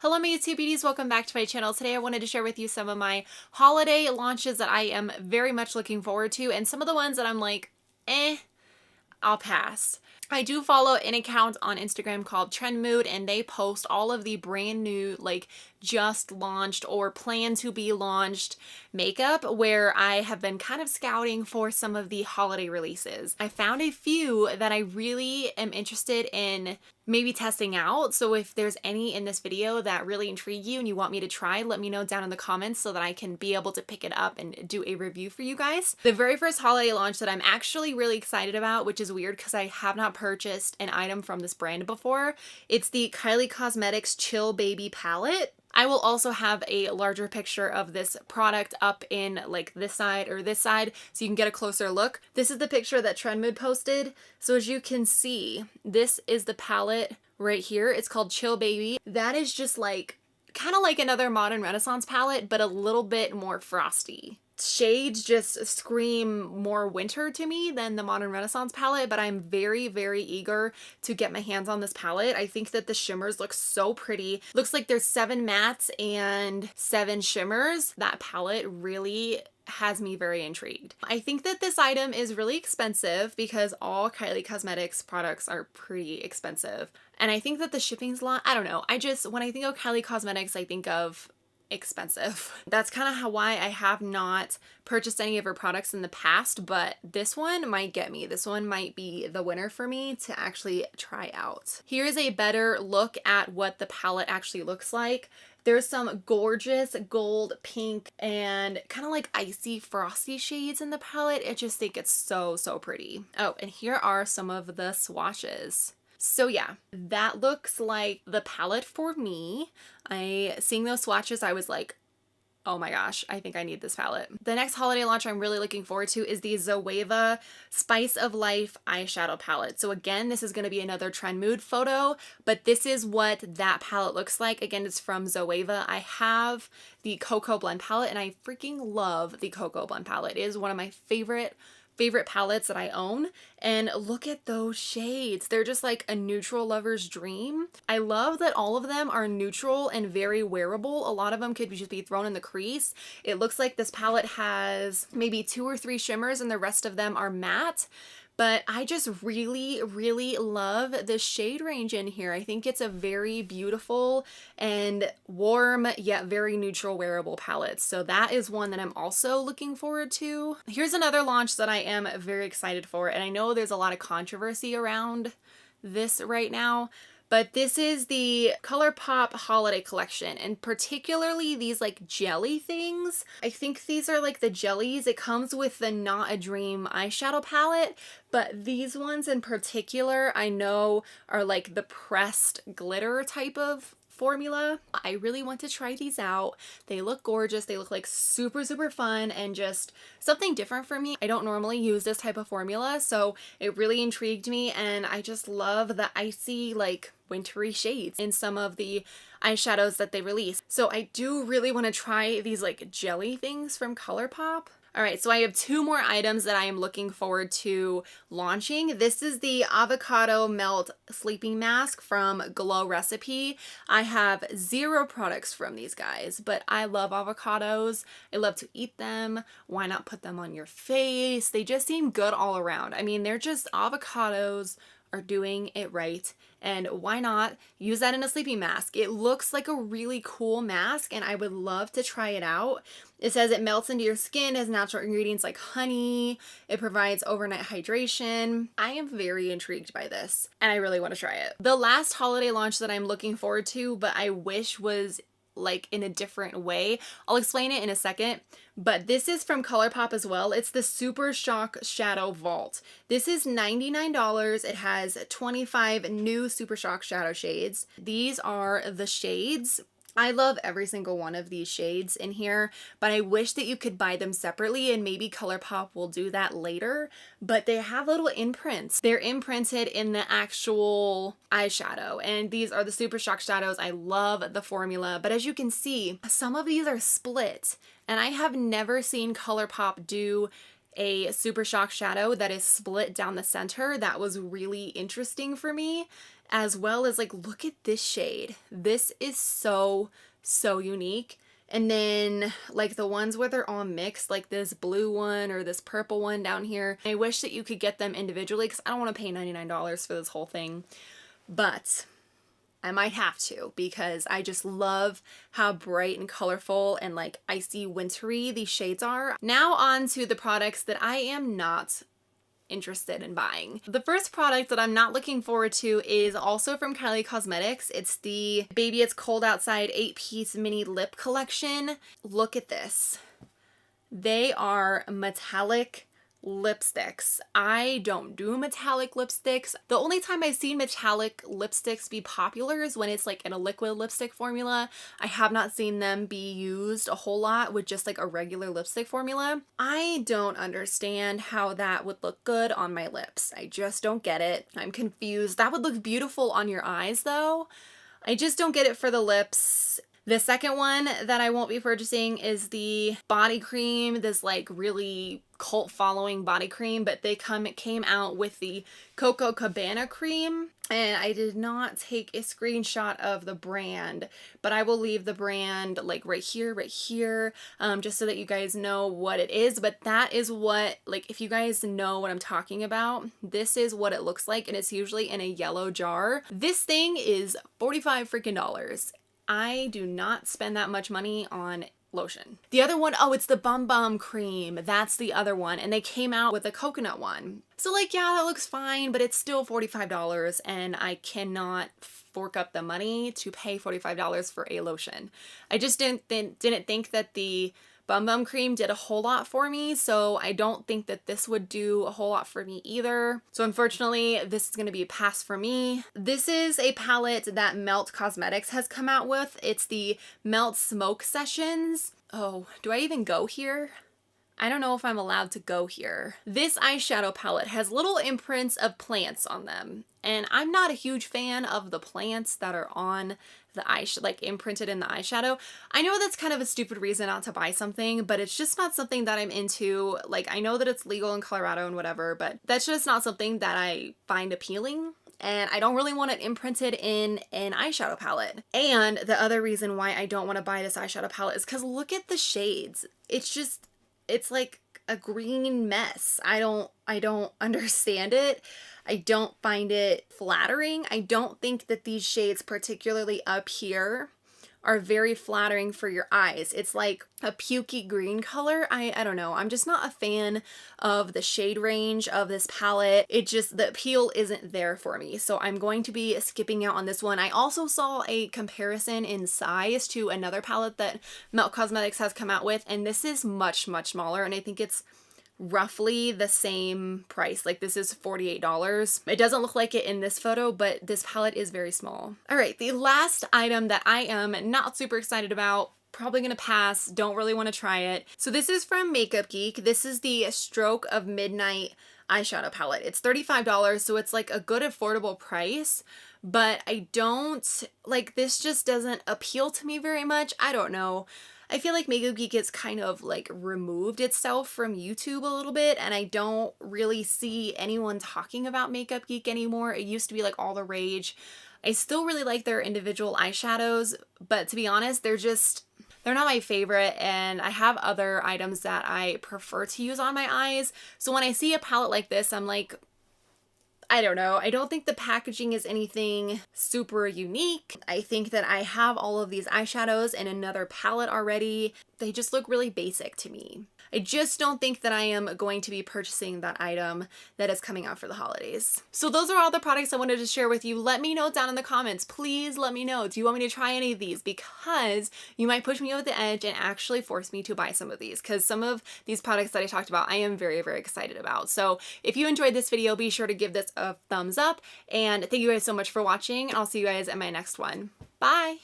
Hello my YouTube beauties, welcome back to my channel. Today I wanted to share with you some of my holiday launches that I am very much looking forward to and some of the ones that I'm like, I'll pass. I do follow an account on Instagram called Trend Mood and they post all of the brand new, like just launched or plan to be launched makeup where I have been kind of scouting for some of the holiday releases. I found a few that I really am interested in maybe testing out. So if there's any in this video that really intrigue you and you want me to try, let me know down in the comments so that I can be able to pick it up and do a review for you guys. The very first holiday launch that I'm actually really excited about, which is weird because I have not purchased an item from this brand before, it's the Kylie Cosmetics Chill Baby Palette. I will also have a larger picture of this product up in like this side or this side so you can get a closer look. This is the picture that Trend Mood posted. So as you can see, this is the palette right here. It's called Chill Baby. That is just like kind of like another Modern Renaissance palette, but a little bit more frosty. Shades just scream more winter to me than the Modern Renaissance palette, but I'm very, very eager to get my hands on this palette. I think that the shimmers look so pretty. Looks like there's 7 mattes and 7 shimmers. That palette really has me very intrigued. I think that this item is really expensive because all Kylie Cosmetics products are pretty expensive. And I think that the shipping's a lot. I don't know. When I think of Kylie Cosmetics, I think of expensive. That's kind of why I have not purchased any of her products in the past, but this one might get me. This one might be the winner for me to actually try out. Here's a better look at what the palette actually looks like. There's some gorgeous gold, pink, and kind of like icy frosty shades in the palette. I just think it's so, so pretty. Oh, and here are some of the swatches. So yeah, that looks like the palette for me. Seeing those swatches, I was like, oh my gosh, I think I need this palette. The next holiday launch I'm really looking forward to is the Zoeva Spice of Life eyeshadow palette. So again, this is going to be another Trend Mood photo, but this is what that palette looks like. Again, it's from Zoeva. I have the Coco blend palette and I freaking love the Coco blend palette. It is one of my favorite palettes that I own, and look at those shades. They're just like a neutral lover's dream. I love that all of them are neutral and very wearable. A lot of them could just be thrown in the crease. It looks like this palette has maybe 2 or 3 shimmers and the rest of them are matte. But I just really, really love the shade range in here. I think it's a very beautiful and warm yet very neutral wearable palette. So that is one that I'm also looking forward to. Here's another launch that I am very excited for. And I know there's a lot of controversy around this right now, but this is the ColourPop holiday collection, and particularly these like jelly things. I think these are like the jellies. It comes with the Not a Dream eyeshadow palette, but these ones in particular I know are like the pressed glitter type of formula. I really want to try these out. They look gorgeous. They look like super, super fun and just something different for me. I don't normally use this type of formula, so it really intrigued me, and I just love the icy, like wintry shades in some of the eyeshadows that they release. So I do really want to try these like jelly things from ColourPop. All right, so I have 2 more items that I am looking forward to launching. This is the Avocado Melt Sleeping Mask from Glow Recipe. I have 0 products from these guys, but I love avocados. I love to eat them. Why not put them on your face? They just seem good all around. I mean, they're just avocados are doing it right, and why not use that in a sleeping mask? It looks like a really cool mask and I would love to try it out. It says it melts into your skin, has natural ingredients like honey, it provides overnight hydration. I am very intrigued by this and I really want to try it. The last holiday launch that I'm looking forward to, but I wish was like in a different way, I'll explain it in a second, but this is from ColourPop as well. It's the Super Shock Shadow Vault. This is $99. It has 25 new Super Shock shadow shades. These are the shades. I love every single one of these shades in here, but I wish that you could buy them separately, and maybe ColourPop will do that later, but they have little imprints. They're imprinted in the actual eyeshadow, and these are the Super Shock Shadows. I love the formula, but as you can see, some of these are split, and I have never seen ColourPop do a Super Shock shadow that is split down the center. That was really interesting for me. as well as like, look at this shade. This is so unique. And then like the ones where they're all mixed, like this blue one or this purple one down here. I wish that you could get them individually because I don't want to pay $99 for this whole thing. But I might have to because I just love how bright and colorful and like icy wintry these shades are. Now on to the products that I am not interested in buying. The first product that I'm not looking forward to is also from Kylie Cosmetics. It's the Baby It's Cold Outside 8-piece mini lip collection. Look at this. They are metallic lipsticks. I don't do metallic lipsticks. The only time I've seen metallic lipsticks be popular is when it's like in a liquid lipstick formula. I have not seen them be used a whole lot with just like a regular lipstick formula. I don't understand how that would look good on my lips. I just don't get it. I'm confused. That would look beautiful on your eyes though. I just don't get it for the lips. The second one that I won't be purchasing is the body cream, this like really cult following body cream, but they came out with the Coco Cabana cream, and I did not take a screenshot of the brand, but I will leave the brand like right here, just so that you guys know what it is. But that is what, like, if you guys know what I'm talking about, this is what it looks like, and it's usually in a yellow jar. This thing is $45 freaking dollars. I do not spend that much money on lotion. The other one, oh, it's the Bum Bum cream. That's the other one. And they came out with a coconut one. So like, yeah, that looks fine, but it's still $45 and I cannot fork up the money to pay $45 for a lotion. I just didn't think that the Bum Bum cream did a whole lot for me, so I don't think that this would do a whole lot for me either. So unfortunately, this is going to be a pass for me. This is a palette that Melt Cosmetics has come out with. It's the Melt Smoke Sessions. Oh, do I even go here? I don't know if I'm allowed to go here. This eyeshadow palette has little imprints of plants on them, and I'm not a huge fan of the plants that are on the eyeshadow, like imprinted in the eyeshadow. I know that's kind of a stupid reason not to buy something, but it's just not something that I'm into. Like, I know that it's legal in Colorado and whatever, but that's just not something that I find appealing. And I don't really want it imprinted in an eyeshadow palette. And the other reason why I don't want to buy this eyeshadow palette is because look at the shades. It's like a green mess. I don't understand it. I don't find it flattering. I don't think that these shades, particularly up here, are very flattering for your eyes. It's like a pukey green color. I don't know. I'm just not a fan of the shade range of this palette. The appeal isn't there for me. So I'm going to be skipping out on this one. I also saw a comparison in size to another palette that Melt Cosmetics has come out with, and this is much, much smaller, and I think it's roughly the same price. Like, this is $48. It doesn't look like it in this photo, but this palette is very small. All right, the last item that I am not super excited about, probably gonna pass, don't really want to try it. So this is from Makeup Geek. This is the Stroke of Midnight eyeshadow palette. It's $35, so it's like a good affordable price, but I don't, like, this just doesn't appeal to me very much. I don't know. I feel like Makeup Geek has kind of like removed itself from YouTube a little bit, and I don't really see anyone talking about Makeup Geek anymore. It used to be like all the rage. I still really like their individual eyeshadows, but to be honest, they're not my favorite, and I have other items that I prefer to use on my eyes. So when I see a palette like this, I'm like, I don't know. I don't think the packaging is anything super unique. I think that I have all of these eyeshadows in another palette already. They just look really basic to me. I just don't think that I am going to be purchasing that item that is coming out for the holidays. So those are all the products I wanted to share with you. Let me know down in the comments. Please let me know. Do you want me to try any of these? Because you might push me over the edge and actually force me to buy some of these, because some of these products that I talked about, I am very, very excited about. So if you enjoyed this video, be sure to give this a thumbs up, and thank you guys so much for watching, and I'll see you guys in my next one. Bye!